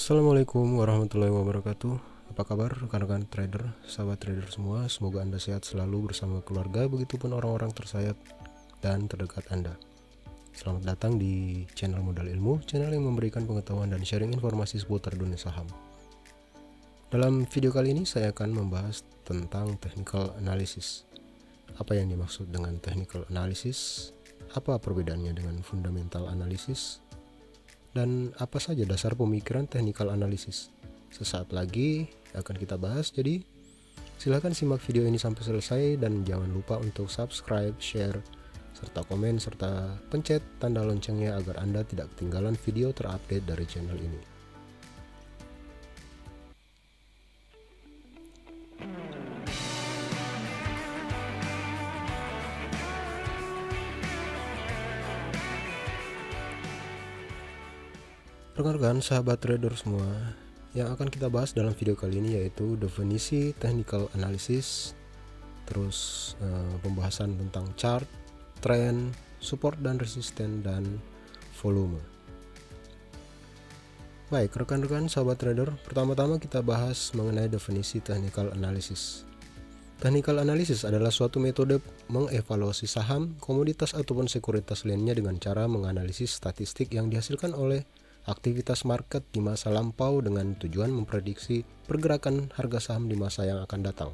Assalamualaikum warahmatullahi wabarakatuh. Apa kabar rekan-rekan trader, sahabat trader semua? Semoga Anda sehat selalu bersama keluarga, begitupun orang-orang tersayat dan terdekat Anda. Selamat datang di channel Modal Ilmu, channel yang memberikan pengetahuan dan sharing informasi seputar dunia saham. Dalam video kali ini saya akan membahas tentang technical analysis. Apa yang dimaksud dengan technical analysis? Apa perbedaannya dengan fundamental analysis? Dan apa saja dasar pemikiran technical analysis? Sesaat lagi akan kita bahas, jadi silahkan simak video ini sampai selesai dan jangan lupa untuk subscribe, share, serta komen, serta pencet tanda loncengnya agar Anda tidak ketinggalan video terupdate dari channel ini. Rekan-rekan sahabat trader semua, yang akan kita bahas dalam video kali ini yaitu definisi technical analysis, terus pembahasan tentang chart, trend, support dan resisten, dan volume. Baik rekan-rekan sahabat trader, pertama-tama kita bahas mengenai definisi technical analysis. Technical analysis adalah suatu metode mengevaluasi saham, komoditas ataupun sekuritas lainnya dengan cara menganalisis statistik yang dihasilkan oleh aktivitas market di masa lampau dengan tujuan memprediksi pergerakan harga saham di masa yang akan datang.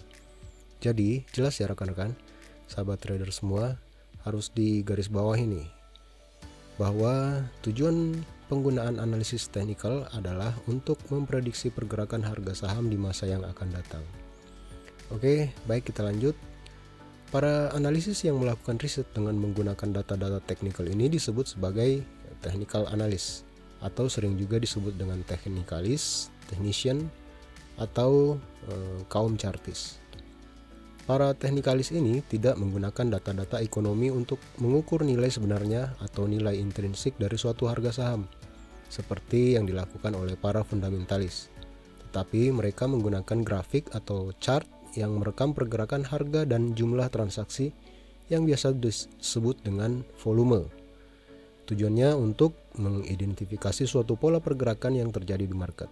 Jadi, jelas ya rekan-rekan, sahabat trader semua, harus digarisbawahi nih bahwa tujuan penggunaan analisis teknikal adalah untuk memprediksi pergerakan harga saham di masa yang akan datang. Oke, baik kita lanjut. Para analisis yang melakukan riset dengan menggunakan data-data teknikal ini disebut sebagai technical analyst, atau sering juga disebut dengan technicalist, technician, atau kaum chartis. Para technicalist ini tidak menggunakan data-data ekonomi untuk mengukur nilai sebenarnya atau nilai intrinsik dari suatu harga saham, seperti yang dilakukan oleh para fundamentalis. Tetapi mereka menggunakan grafik atau chart yang merekam pergerakan harga dan jumlah transaksi yang biasa disebut dengan volume. Tujuannya untuk mengidentifikasi suatu pola pergerakan yang terjadi di market.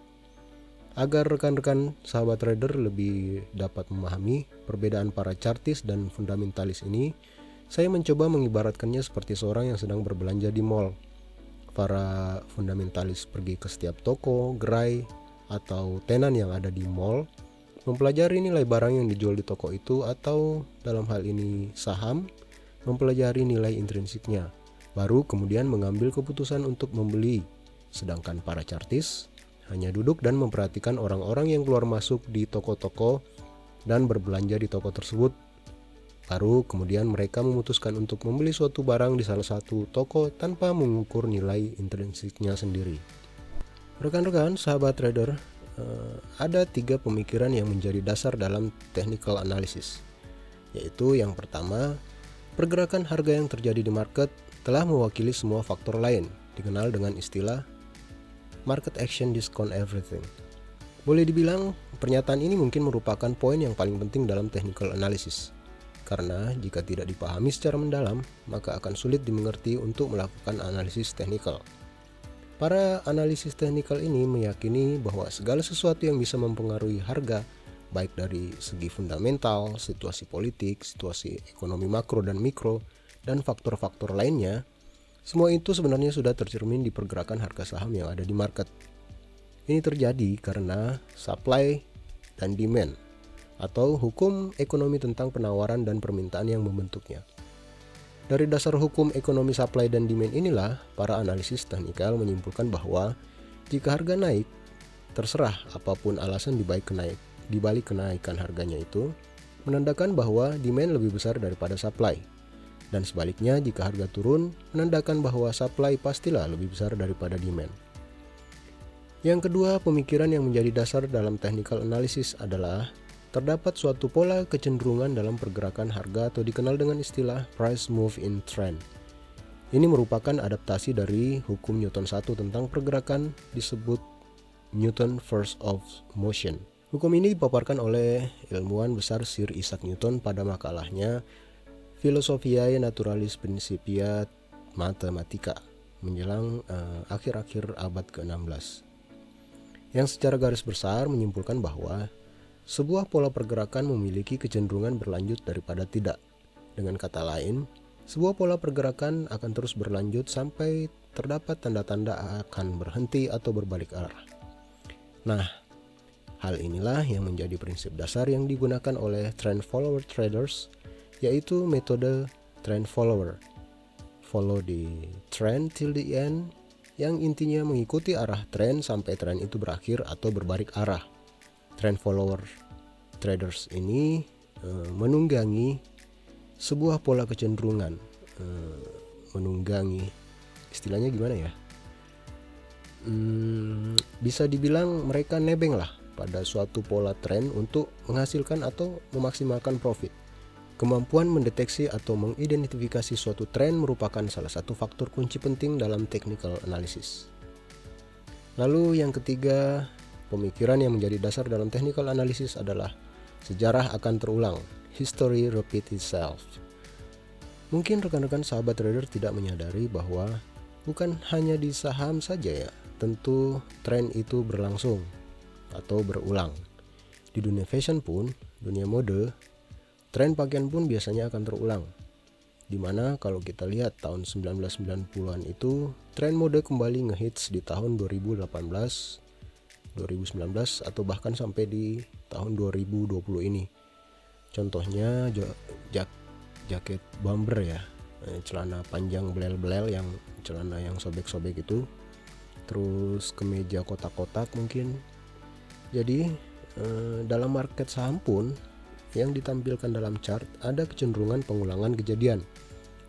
Agar rekan-rekan sahabat trader lebih dapat memahami perbedaan para chartis dan fundamentalis ini, saya mencoba mengibaratkannya seperti seorang yang sedang berbelanja di mall. Para fundamentalis pergi ke setiap toko, gerai, atau tenan yang ada di mall, mempelajari nilai barang yang dijual di toko itu, atau dalam hal ini saham, mempelajari nilai intrinsiknya. Baru kemudian mengambil keputusan untuk membeli. Sedangkan para chartis hanya duduk dan memperhatikan orang-orang yang keluar masuk di toko-toko dan berbelanja di toko tersebut. Baru kemudian mereka memutuskan untuk membeli suatu barang di salah satu toko tanpa mengukur nilai intrinsiknya sendiri. Rekan-rekan sahabat trader, ada 3 pemikiran yang menjadi dasar dalam technical analysis, yaitu yang pertama, pergerakan harga yang terjadi di market telah mewakili semua faktor lain, dikenal dengan istilah market action discount everything. Boleh dibilang, pernyataan ini mungkin merupakan poin yang paling penting dalam technical analysis, karena jika tidak dipahami secara mendalam, maka akan sulit dimengerti untuk melakukan analisis teknikal. Para analisis teknikal ini meyakini bahwa segala sesuatu yang bisa mempengaruhi harga, baik dari segi fundamental, situasi politik, situasi ekonomi makro dan mikro, dan faktor-faktor lainnya, semua itu sebenarnya sudah tercermin di pergerakan harga saham yang ada di market. Ini terjadi karena supply dan demand, atau hukum ekonomi tentang penawaran dan permintaan yang membentuknya. Dari dasar hukum ekonomi supply dan demand inilah, para analisis teknikal menyimpulkan bahwa jika harga naik, terserah apapun alasan di balik kenaikan harganya itu, menandakan bahwa demand lebih besar daripada supply. Dan sebaliknya, jika harga turun, menandakan bahwa supply pastilah lebih besar daripada demand. Yang kedua, pemikiran yang menjadi dasar dalam technical analysis adalah terdapat suatu pola kecenderungan dalam pergerakan harga atau dikenal dengan istilah price move in trend. Ini merupakan adaptasi dari hukum Newton 1 tentang pergerakan disebut Newton First of Motion. Hukum ini dipaparkan oleh ilmuwan besar Sir Isaac Newton pada makalahnya Philosophiae Naturalis Principia Mathematica menjelang akhir-akhir abad ke-16. yang secara garis besar menyimpulkan bahwa sebuah pola pergerakan memiliki kecenderungan berlanjut daripada tidak. Dengan kata lain, sebuah pola pergerakan akan terus berlanjut sampai terdapat tanda-tanda akan berhenti atau berbalik arah. Nah, hal inilah yang menjadi prinsip dasar yang digunakan oleh trend follower traders, yaitu metode trend follower. Follow the trend till the end, yang intinya mengikuti arah tren sampai tren itu berakhir atau berbalik arah. Trend follower traders ini menunggangi sebuah pola kecenderungan, menunggangi, istilahnya gimana ya? Bisa dibilang mereka nebeng lah pada suatu pola tren untuk menghasilkan atau memaksimalkan profit. Kemampuan mendeteksi atau mengidentifikasi suatu tren merupakan salah satu faktor kunci penting dalam technical analysis. Lalu yang ketiga, pemikiran yang menjadi dasar dalam technical analysis adalah sejarah akan terulang. History repeats itself. Mungkin rekan-rekan sahabat trader tidak menyadari bahwa bukan hanya di saham saja ya, tentu tren itu berlangsung atau berulang. Di dunia fashion pun, dunia mode, tren pakaian pun biasanya akan terulang. Dimana kalau kita lihat tahun 1990-an itu, tren mode kembali ngehits di tahun 2018, 2019 atau bahkan sampai di tahun 2020 ini. Contohnya jaket bomber ya, celana panjang belel-belel, yang celana yang sobek-sobek itu, terus kemeja kotak-kotak mungkin. Jadi dalam market saham pun yang ditampilkan dalam chart ada kecenderungan pengulangan kejadian,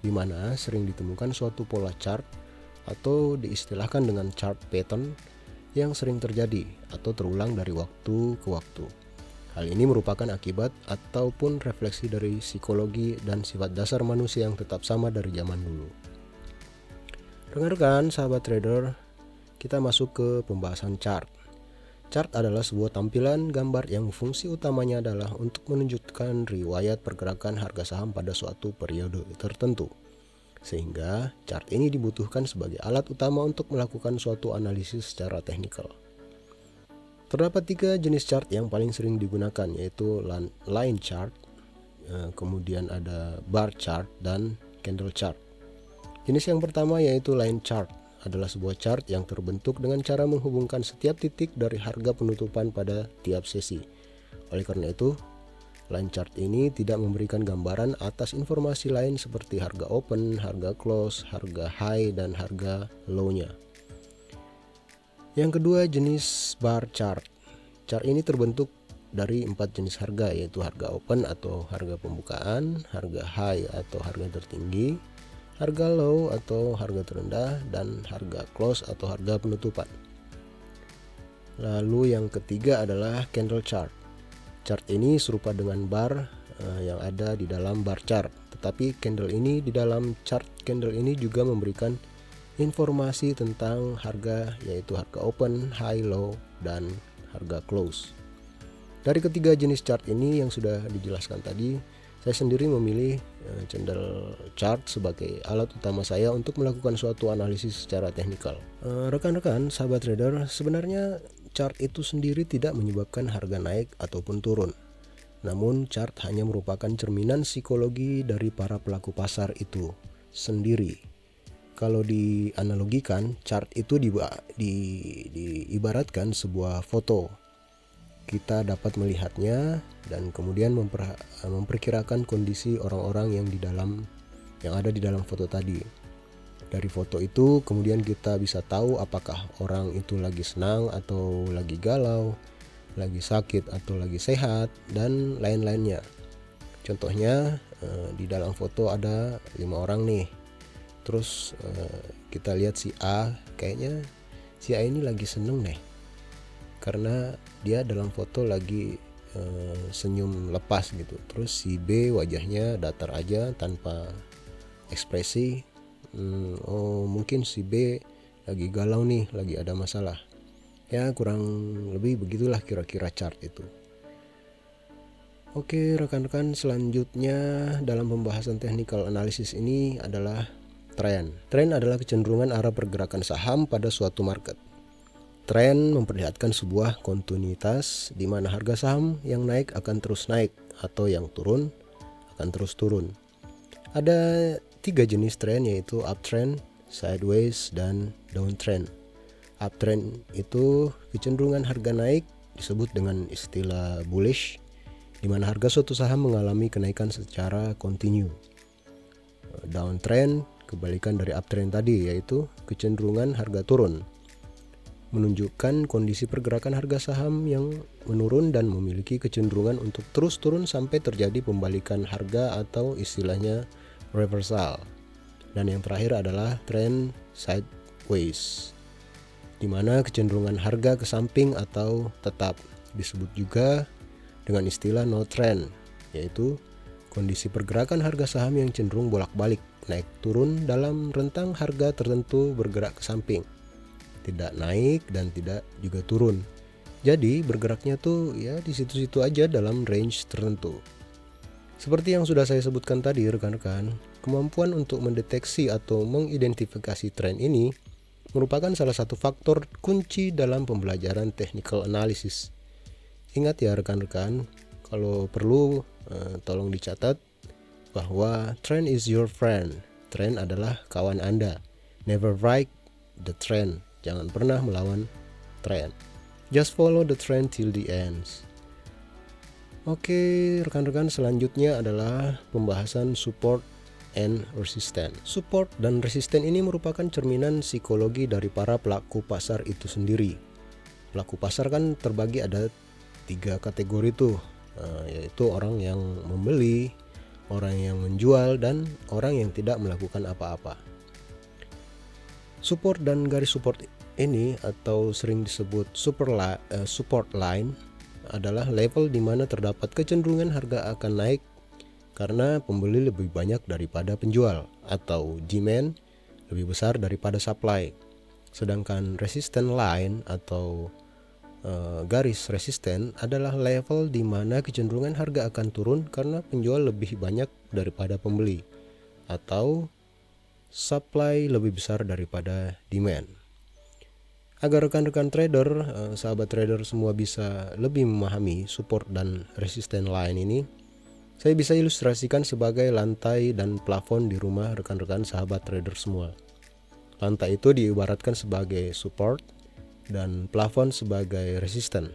di mana sering ditemukan suatu pola chart atau diistilahkan dengan chart pattern yang sering terjadi atau terulang dari waktu ke waktu. Hal ini merupakan akibat ataupun refleksi dari psikologi dan sifat dasar manusia yang tetap sama dari zaman dulu. Rekan-rekan sahabat trader, kita masuk ke pembahasan chart. Chart adalah sebuah tampilan gambar yang fungsi utamanya adalah untuk menunjukkan riwayat pergerakan harga saham pada suatu periode tertentu. Sehingga chart ini dibutuhkan sebagai alat utama untuk melakukan suatu analisis secara teknikal. Terdapat 3 jenis chart yang paling sering digunakan, yaitu line chart, kemudian ada bar chart, dan candle chart. Jenis yang pertama yaitu line chart, adalah sebuah chart yang terbentuk dengan cara menghubungkan setiap titik dari harga penutupan pada tiap sesi. Oleh karena itu, line chart ini tidak memberikan gambaran atas informasi lain seperti harga open, harga close, harga high, dan harga low-nya. Yang kedua, jenis bar chart. Chart ini terbentuk dari 4 jenis harga, yaitu harga open atau harga pembukaan, harga high atau harga tertinggi, harga low atau harga terendah, dan harga close atau harga penutupan. Lalu yang ketiga adalah candle chart. Chart ini serupa dengan bar yang ada di dalam bar chart, tetapi candle ini di dalam chart candle ini juga memberikan informasi tentang harga, yaitu harga open, high, low, dan harga close. Dari ketiga jenis chart ini yang sudah dijelaskan tadi, saya sendiri memilih candle chart sebagai alat utama saya untuk melakukan suatu analisis secara teknikal. Rekan-rekan sahabat trader, sebenarnya chart itu sendiri tidak menyebabkan harga naik ataupun turun. Namun chart hanya merupakan cerminan psikologi dari para pelaku pasar itu sendiri. Kalau dianalogikan, chart itu diibaratkan sebuah foto. Kita dapat melihatnya dan kemudian memperkirakan kondisi orang-orang yang ada di dalam foto tadi. Dari foto itu kemudian kita bisa tahu apakah orang itu lagi senang atau lagi galau, lagi sakit atau lagi sehat, dan lain-lainnya. Contohnya di dalam foto ada 5 orang nih. Terus kita lihat si A, kayaknya si A ini lagi seneng deh, karena dia dalam foto lagi senyum lepas gitu. Terus si B wajahnya datar aja tanpa ekspresi. Oh mungkin si B lagi galau nih, lagi ada masalah. Ya kurang lebih begitulah kira-kira chart itu. Oke rekan-rekan, selanjutnya dalam pembahasan technical analysis ini adalah tren. Tren adalah kecenderungan arah pergerakan saham pada suatu market. Tren memperlihatkan sebuah kontinuitas di mana harga saham yang naik akan terus naik atau yang turun akan terus turun. Ada 3 jenis tren, yaitu uptrend, sideways, dan downtrend. Uptrend itu kecenderungan harga naik, disebut dengan istilah bullish, di mana harga suatu saham mengalami kenaikan secara kontinu. Downtrend kebalikan dari uptrend tadi, yaitu kecenderungan harga turun, menunjukkan kondisi pergerakan harga saham yang menurun dan memiliki kecenderungan untuk terus turun sampai terjadi pembalikan harga atau istilahnya reversal. Dan yang terakhir adalah trend sideways, di mana kecenderungan harga ke samping atau tetap, disebut juga dengan istilah no trend, yaitu kondisi pergerakan harga saham yang cenderung bolak-balik, naik turun dalam rentang harga tertentu bergerak ke samping, tidak naik dan tidak juga turun. Jadi bergeraknya tuh ya di situ-situ aja dalam range tertentu. Seperti yang sudah saya sebutkan tadi rekan-rekan, kemampuan untuk mendeteksi atau mengidentifikasi tren ini merupakan salah satu faktor kunci dalam pembelajaran technical analysis. Ingat ya rekan-rekan, kalau perlu tolong dicatat bahwa trend is your friend. Trend adalah kawan Anda. Never fight the trend. Jangan pernah melawan tren. Just follow the trend till the ends. Oke, rekan-rekan, selanjutnya adalah pembahasan support and resistance. Support dan resistance ini merupakan cerminan psikologi dari para pelaku pasar itu sendiri. Pelaku pasar kan terbagi ada 3 kategori tuh, yaitu orang yang membeli, orang yang menjual, dan orang yang tidak melakukan apa-apa. Support dan garis support ini atau sering disebut support line adalah level di mana terdapat kecenderungan harga akan naik karena pembeli lebih banyak daripada penjual atau demand lebih besar daripada supply. Sedangkan resistance line atau garis resisten adalah level di mana kecenderungan harga akan turun karena penjual lebih banyak daripada pembeli atau supply lebih besar daripada demand. Agar rekan-rekan trader, sahabat trader semua bisa lebih memahami support dan resistance line ini, saya bisa ilustrasikan sebagai lantai dan plafon di rumah rekan-rekan sahabat trader semua. Lantai itu diibaratkan sebagai support dan plafon sebagai resisten.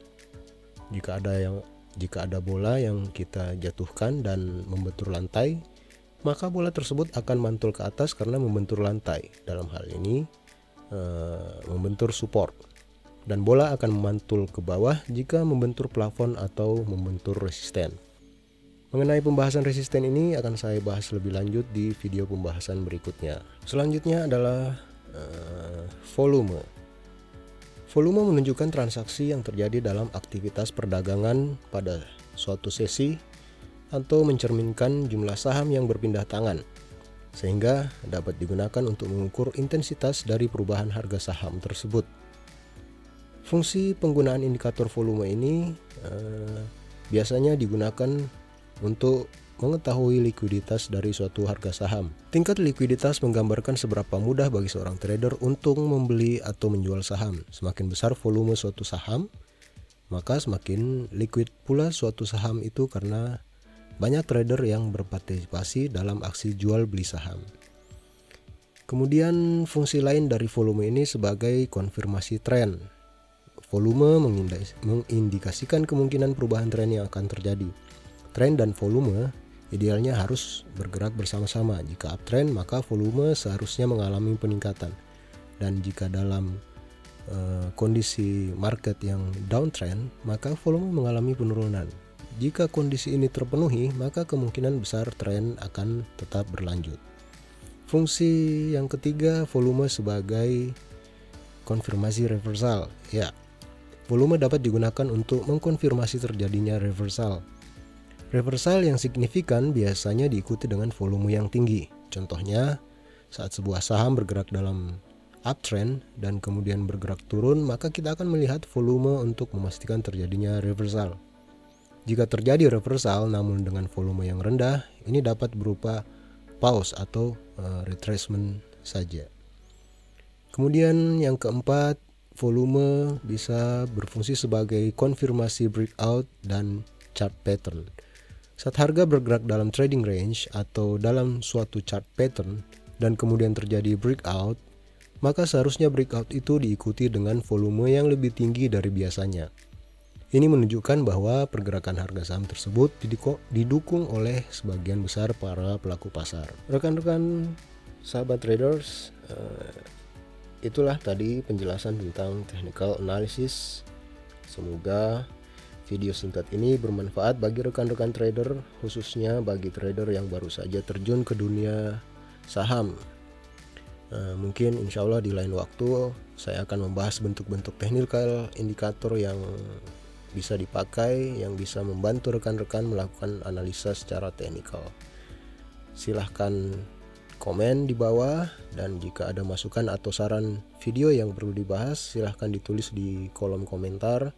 Jika ada bola yang kita jatuhkan dan membentur lantai, maka bola tersebut akan mantul ke atas karena membentur lantai. Dalam hal ini membentur support, dan bola akan memantul ke bawah jika membentur plafon atau membentur resisten. Mengenai pembahasan resisten ini akan saya bahas lebih lanjut di video pembahasan berikutnya. Selanjutnya adalah volume. Volume menunjukkan transaksi yang terjadi dalam aktivitas perdagangan pada suatu sesi atau mencerminkan jumlah saham yang berpindah tangan, sehingga dapat digunakan untuk mengukur intensitas dari perubahan harga saham tersebut. Fungsi penggunaan indikator volume ini biasanya digunakan untuk mengetahui likuiditas dari suatu harga saham. Tingkat likuiditas menggambarkan seberapa mudah bagi seorang trader untuk membeli atau menjual saham. Semakin besar volume suatu saham, maka semakin liquid pula suatu saham itu karena banyak trader yang berpartisipasi dalam aksi jual beli saham. Kemudian fungsi lain dari volume ini sebagai konfirmasi tren. Volume mengindikasikan kemungkinan perubahan tren yang akan terjadi. Tren dan volume idealnya harus bergerak bersama-sama. Jika uptrend, maka volume seharusnya mengalami peningkatan. Dan jika dalam kondisi market yang downtrend, maka volume mengalami penurunan. Jika kondisi ini terpenuhi, maka kemungkinan besar tren akan tetap berlanjut. Fungsi yang ketiga, volume sebagai konfirmasi reversal. Ya, volume dapat digunakan untuk mengkonfirmasi terjadinya reversal. Reversal yang signifikan biasanya diikuti dengan volume yang tinggi. Contohnya, saat sebuah saham bergerak dalam uptrend dan kemudian bergerak turun, maka kita akan melihat volume untuk memastikan terjadinya reversal. Jika terjadi reversal namun dengan volume yang rendah, ini dapat berupa pause atau retracement saja. Kemudian yang keempat, volume bisa berfungsi sebagai konfirmasi breakout dan chart pattern. Saat harga bergerak dalam trading range atau dalam suatu chart pattern dan kemudian terjadi breakout, maka seharusnya breakout itu diikuti dengan volume yang lebih tinggi dari biasanya. Ini menunjukkan bahwa pergerakan harga saham tersebut didukung oleh sebagian besar para pelaku pasar. Rekan-rekan sahabat traders, itulah tadi penjelasan tentang technical analysis. Semoga video singkat ini bermanfaat bagi rekan-rekan trader, khususnya bagi trader yang baru saja terjun ke dunia saham. Mungkin insya Allah di lain waktu saya akan membahas bentuk-bentuk technical indikator yang bisa dipakai, yang bisa membantu rekan-rekan melakukan analisa secara teknikal. Silahkan komen di bawah, dan jika ada masukan atau saran video yang perlu dibahas, silahkan ditulis di kolom komentar.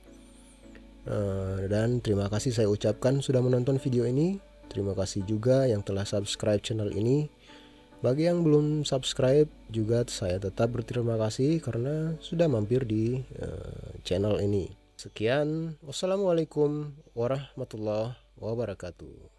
Dan terima kasih saya ucapkan sudah menonton video ini. Terima kasih juga yang telah subscribe channel ini. Bagi yang belum subscribe juga saya tetap berterima kasih karena sudah mampir di channel ini. Sekian, wassalamualaikum warahmatullahi wabarakatuh.